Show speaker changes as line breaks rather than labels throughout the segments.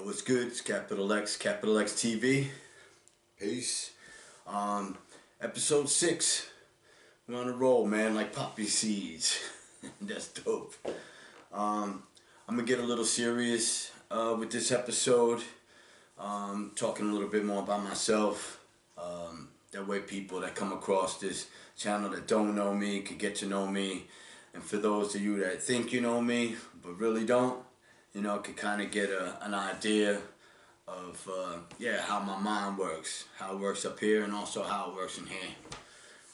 Yo, what's good? It's Capital X TV. Peace. Episode 6. We're on a roll, man, like poppy seeds. That's dope. I'm gonna get a little serious with this episode. Talking a little bit more about myself. That way people that come across this channel that don't know me could get to know me. And for those of you that think you know me, but really don't, could kind of get an idea of, how my mind works. How it works up here and also how it works in here.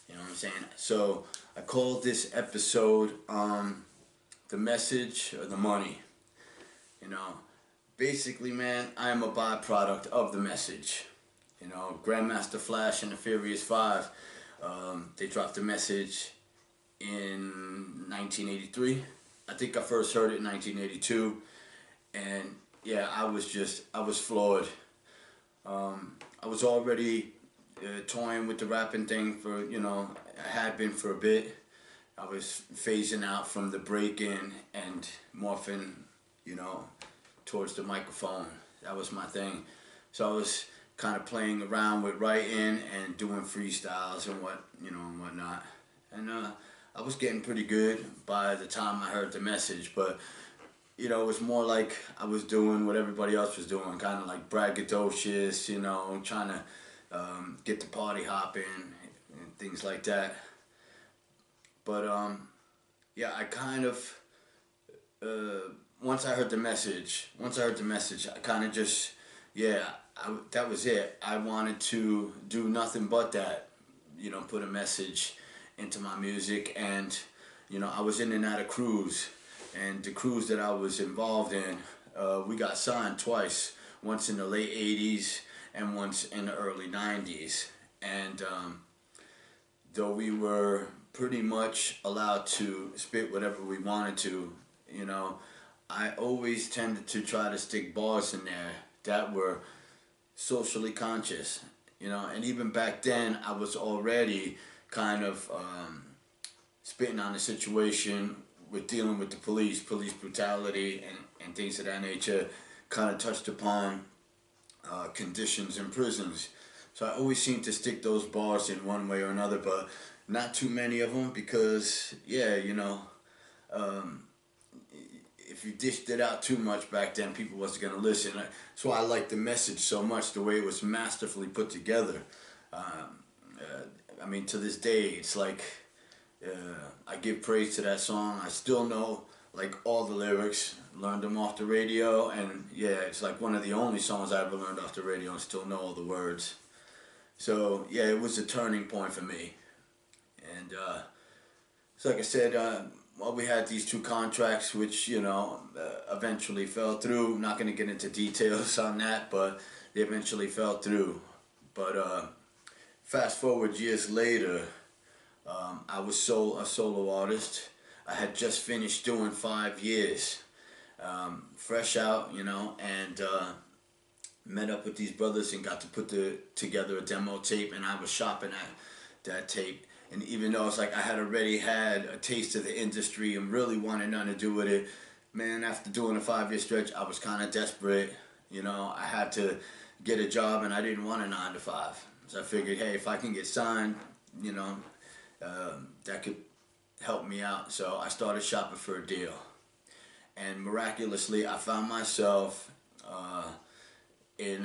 You know what I'm saying? So I called this episode, The Message or the Money. Basically, man, I am a byproduct of the message. Grandmaster Flash and the Furious Five, they dropped the message in 1983. I think I first heard it in 1982. And yeah, I was floored. I was already toying with the rapping thing I had been for a bit. I was phasing out from the break-in and morphing, towards the microphone. That was my thing. So I was kind of playing around with writing and doing freestyles and whatnot. And I was getting pretty good by the time I heard the message, but it was more like I was doing what everybody else was doing, kind of like braggadocious, trying to get the party hopping and things like that. But I kind of once I heard the message, I kind of just, that was it. I wanted to do nothing but that, put a message into my music. And, I was in and out of crews. And the crews that I was involved in, we got signed twice. Once in the late 80s and once in the early 90s. And though we were pretty much allowed to spit whatever we wanted to, I always tended to try to stick bars in there that were socially conscious, and even back then I was already kind of spitting on the situation with dealing with the police brutality and things of that nature, kind of touched upon conditions in prisons. So I always seem to stick those bars in one way or another, but not too many of them because, if you dished it out too much back then, people wasn't going to listen. That's why I like the message so much, the way it was masterfully put together. To this day, it's like I give praise to that song. I still know all the lyrics, learned them off the radio, and it's like one of the only songs I ever learned off the radio and still know all the words. So it was a turning point for me. And so like I said, we had these two contracts which, eventually fell through. Not going to get into details on that, but they eventually fell through. But fast forward years later, I was a solo artist. I had just finished doing 5 years, fresh out, and met up with these brothers and got to put together a demo tape, and I was shopping at that tape. And even though it's like I had already had a taste of the industry and really wanted nothing to do with it, man, after doing a 5-year stretch, I was kind of desperate. I had to get a job and I didn't want a 9 to 5. So I figured, hey, if I can get signed, that could help me out. So I started shopping for a deal. And miraculously, I found myself in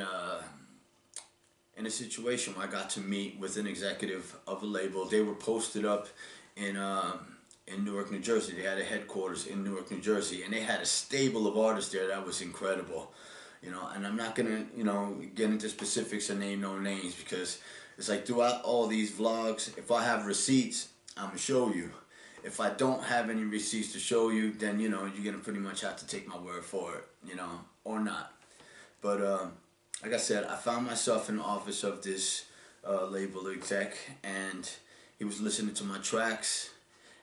a situation where I got to meet with an executive of a label. They were posted up in Newark, New Jersey. They had a headquarters in Newark, New Jersey, and they had a stable of artists there that was incredible. And I'm not gonna, get into specifics or name no names because it's like throughout all these vlogs, if I have receipts, I'm gonna show you. If I don't have any receipts to show you, then you're gonna pretty much have to take my word for it, or not. But like I said, I found myself in the office of this label exec, and he was listening to my tracks,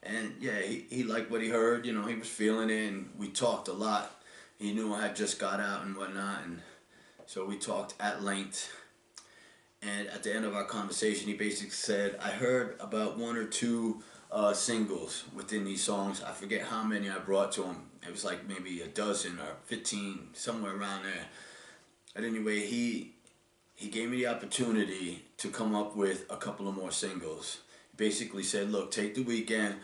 and he liked what he heard. He was feeling it, and we talked a lot. He knew I had just got out and whatnot, and so we talked at length. And at the end of our conversation, he basically said, I heard about 1 or 2 singles within these songs. I forget how many I brought to him. It was like maybe a dozen or 15, somewhere around there. But anyway, he gave me the opportunity to come up with a couple of more singles. He basically said, look, take the weekend,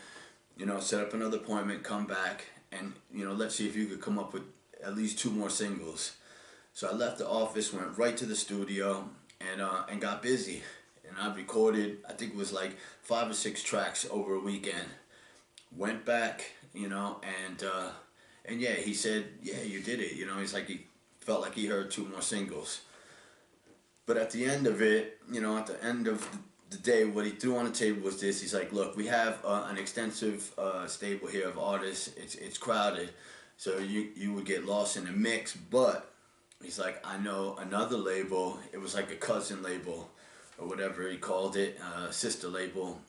set up another appointment, come back, and let's see if you could come up with at least two more singles. So I left the office, went right to the studio, and got busy. And I recorded, I think it was like 5 or 6 tracks over a weekend. Went back, and yeah, he said, yeah, you did it. He's like, he felt like he heard two more singles. But at the end of it, at the end of the day, what he threw on the table was this. He's like, look, we have an extensive stable here of artists. It's crowded, so you would get lost in the mix. But he's like, I know another label. It was like a cousin label, or whatever he called it, sister label.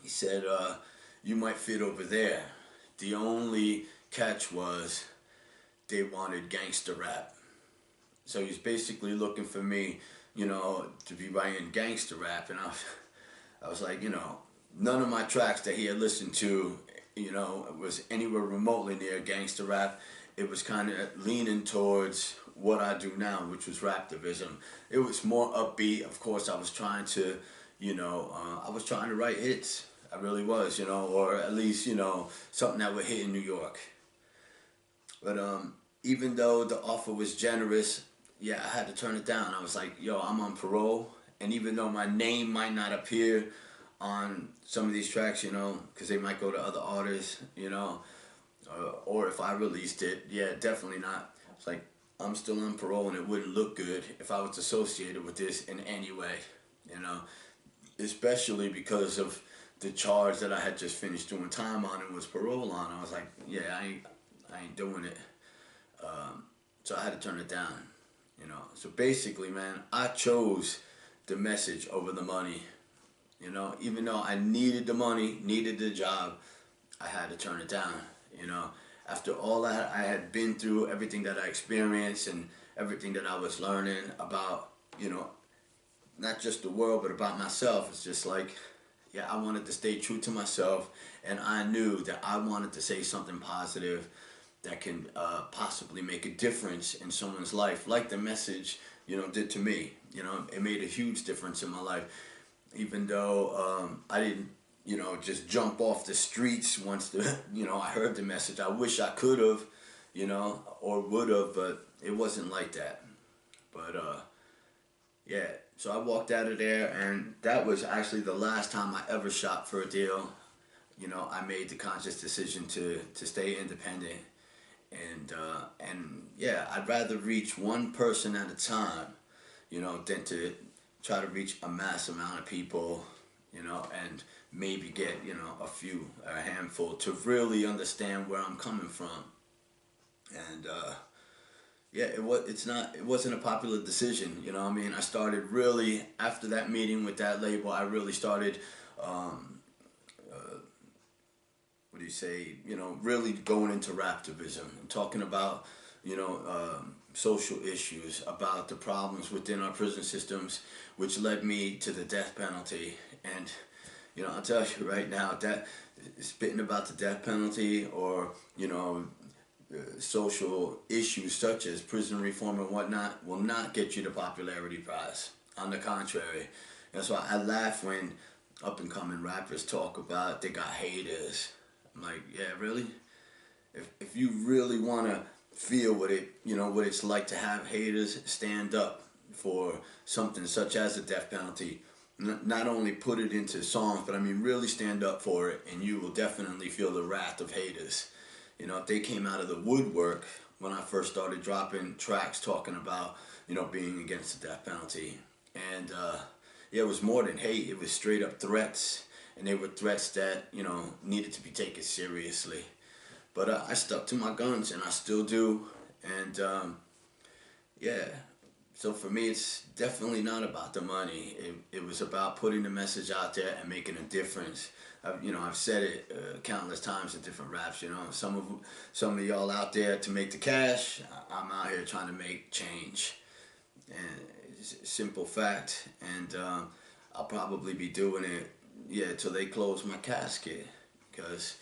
He said, you might fit over there. The only catch was they wanted gangster rap. So he's basically looking for me, to be writing gangster rap. And I was like, none of my tracks that he had listened to, was anywhere remotely near gangster rap. It was kind of leaning towards what I do now, which was Raptivism. It was more upbeat. Of course, I was trying to, I was trying to write hits. I really was, or at least, something that would hit in New York. But even though the offer was generous, yeah, I had to turn it down. I was like, yo, I'm on parole. And even though my name might not appear on some of these tracks, because they might go to other artists, or if I released it, yeah, definitely not. It's like, I'm still on parole and it wouldn't look good if I was associated with this in any way, especially because of the charge that I had just finished doing time on and was parole on. I was like, yeah, I ain't doing it. So I had to turn it down, So basically, man, I chose the message over the money. Even though I needed the money, needed the job, I had to turn it down. After all that I had been through, everything that I experienced and everything that I was learning about, not just the world, but about myself, it's just like, yeah, I wanted to stay true to myself, and I knew that I wanted to say something positive that can possibly make a difference in someone's life, like the message, did to me. It made a huge difference in my life, even though I didn't, just jump off the streets once I heard the message. I wish I could have, or would have, but it wasn't like that. But yeah, so I walked out of there, and that was actually the last time I ever shot for a deal. I made the conscious decision to stay independent. And yeah, I'd rather reach one person at a time, than to try to reach a mass amount of people, and maybe get, a handful to really understand where I'm coming from. And yeah, it wasn't a popular decision, I started really, after that meeting with that label, I really started, what do you say, really going into Raptivism and talking about, social issues, about the problems within our prison systems, which led me to the death penalty. And, I'll tell you right now, that spitting about the death penalty or, social issues such as prison reform and whatnot will not get you the popularity prize. On the contrary. That's why I laugh when up and coming rappers talk about they got haters. I'm like, yeah, really? If you really want to feel what it's like to have haters, stand up for something such as the death penalty. Not only put it into songs, but really stand up for it, and you will definitely feel the wrath of haters. If they came out of the woodwork when I first started dropping tracks talking about, being against the death penalty. And yeah, it was more than hate. It was straight up threats. And they were threats that, needed to be taken seriously. But I stuck to my guns, and I still do. And yeah, so for me, it's definitely not about the money. It was about putting the message out there and making a difference. I've said it countless times in different raps. Some of y'all out there to make the cash. I'm out here trying to make change. And it's a simple fact. And I'll probably be doing it, yeah, till they close my casket, because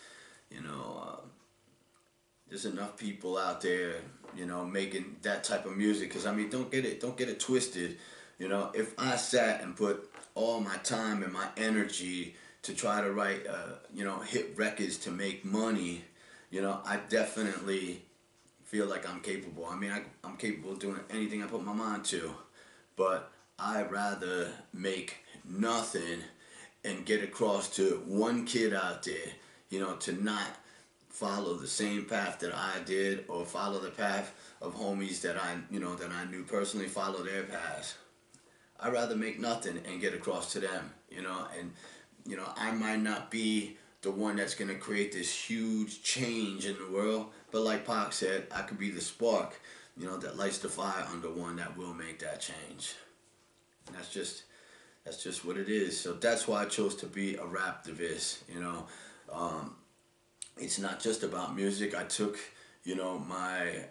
there's enough people out there, you know, making that type of music. Because I mean, don't get it twisted. You know, if I sat and put all my time and my energy to try to write, you know, hit records to make money, you know, I definitely feel like I'm capable. I mean, I'm capable of doing anything I put my mind to. But I'd rather make nothing and get across to one kid out there, you know, to not follow the same path that I did, or follow the path of homies that I knew personally, follow their paths. I'd rather make nothing and get across to them, you know, and, you know, I might not be the one that's going to create this huge change in the world, but like Pac said, I could be the spark, you know, that lights the fire under one that will make that change. And that's just what it is. So that's why I chose to be a raptivist, you know. It's not just about music. I took, you know, my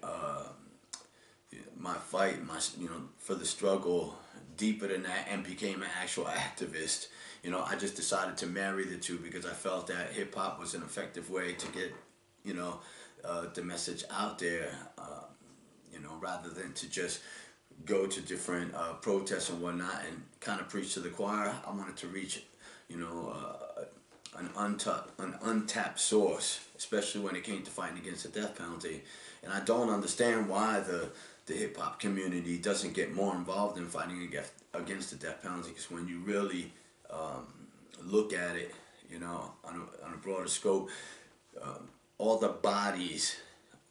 fight, you know, for the struggle deeper than that, and became an actual activist. You know, I just decided to marry the two because I felt that hip hop was an effective way to get, you know, the message out there, you know, rather than to just go to different protests and whatnot and kind of preach to the choir. I wanted to reach, you know, an untapped source, especially when it came to fighting against the death penalty. And I don't understand why the hip hop community doesn't get more involved in fighting against the death penalty, because when you really look at it, you know, on a broader scope, all the bodies,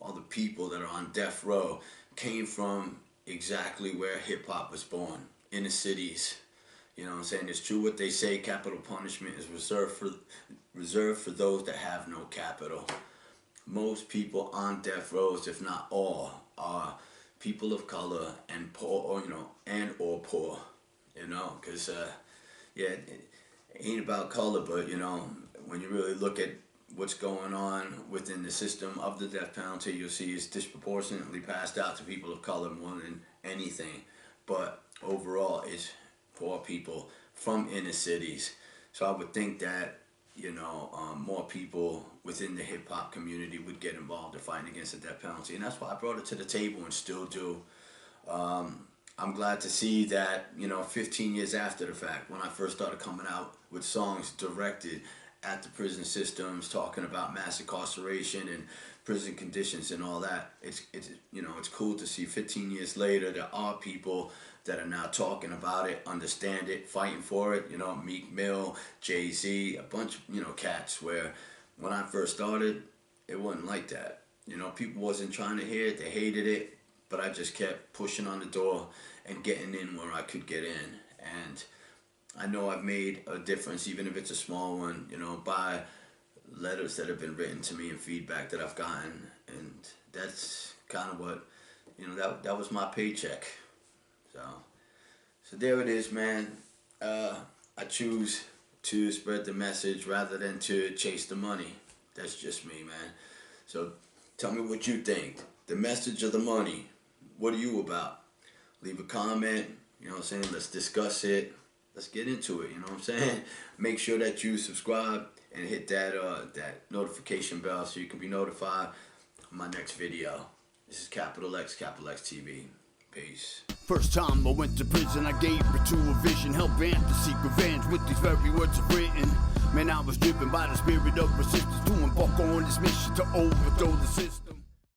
all the people that are on death row came from exactly where hip hop was born, in the cities. You know what I'm saying? It's true what they say, capital punishment is reserved for those that have no capital. Most people on death rows, if not all, are people of color and poor, or, you know, or poor, you know, because yeah, it ain't about color, but, you know, when you really look at what's going on within the system of the death penalty, you'll see it's disproportionately passed out to people of color more than anything. But overall, it's poor people from inner cities. So I would think that, you know, more people within the hip hop community would get involved in fighting against the death penalty, and that's why I brought it to the table and still do. I'm glad to see that, you know, 15 years after the fact, when I first started coming out with songs directed at the prison systems, talking about mass incarceration and prison conditions and all that, it's you know, it's cool to see 15 years later there are people that are now talking about it, understand it, fighting for it. You know, Meek Mill, Jay-Z, a bunch of, you know, cats, where when I first started, it wasn't like that. You know, people wasn't trying to hear it, they hated it, but I just kept pushing on the door and getting in where I could get in. And I know I've made a difference, even if it's a small one, you know, by letters that have been written to me and feedback that I've gotten. And that's kind of what, you know, that was my paycheck. So there it is, man. I choose to spread the message rather than to chase the money. That's just me, man. So tell me what you think. The message or the money? What are you about? Leave a comment. You know what I'm saying? Let's discuss it. Let's get into it. You know what I'm saying? Make sure that you subscribe and hit that notification bell so you can be notified of my next video. This is Capital X TV. Peace.
First time I went to prison, I gave her to a vision, helping to seek revenge with these very words I've written. Man, I was driven by the spirit of resistance to embark on this mission to overthrow the system.